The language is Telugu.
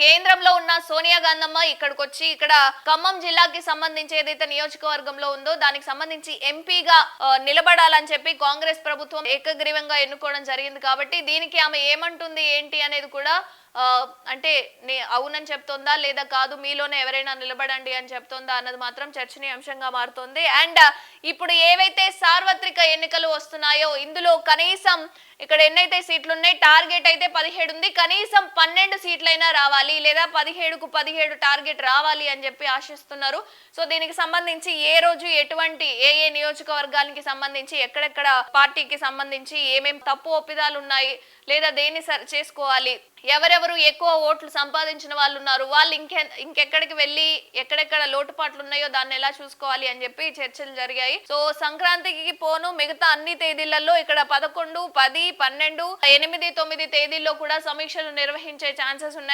కేంద్రంలో ఉన్న సోనియా గాంధమ్మ ఇక్కడికి వచ్చి ఇక్కడ ఖమ్మం జిల్లాకి సంబంధించి ఏదైతే నియోజకవర్గంలో ఉందో దానికి సంబంధించి ఎంపీగా నిలబడాలని చెప్పి కాంగ్రెస్ ప్రభుత్వం ఏకగ్రీవంగా ఎన్నుకోవడం జరిగింది కాబట్టి దీనికి ఆమె ఏమంటుంది ఏంటి అనేది కూడా అంటే అవునని చెప్తోందా లేదా కాదు మీలోనే ఎవరైనా నిలబడండి అని చెప్తోందా అన్నది మాత్రం చర్చనీయాంశంగా మారుతోంది. అండ్ ఇప్పుడు ఏవైతే సార్వత్రిక ఎన్నికలు వస్తున్నాయో ఇందులో కనీసం ఇక్కడ ఎన్నైతే సీట్లు ఉన్నాయి టార్గెట్ అయితే 17 ఉంది, కనీసం 12 సీట్లైనా రావాలి లేదా 17కు 17 టార్గెట్ రావాలి అని చెప్పి ఆశిస్తున్నారు. సో దీనికి సంబంధించి ఏ రోజు ఎటువంటి ఏ నియోజకవర్గానికి సంబంధించి ఎక్కడెక్కడ పార్టీకి సంబంధించి ఏమేం తప్పు ఒప్పిదాలు ఉన్నాయి లేదా దేన్ని సరి చేసుకోవాలి, ఎవరెవరు ఎక్కువ ఓట్లు సంపాదించిన వాళ్ళు ఉన్నారు, వాళ్ళు ఇంకెక్కడికి వెళ్ళి ఎక్కడెక్కడ లోటుపాట్లు ఉన్నాయో దాన్ని ఎలా చూసుకోవాలి అని చెప్పి చర్చలు జరిగాయి. సో సంక్రాంతికి పోను మిగతా అన్ని తేదీలలో ఇక్కడ 11, 10, 12, 8, 9 తేదీల్లో కూడా సమీక్షలు నిర్వహించే ఛాన్సెస్ ఉన్నాయి.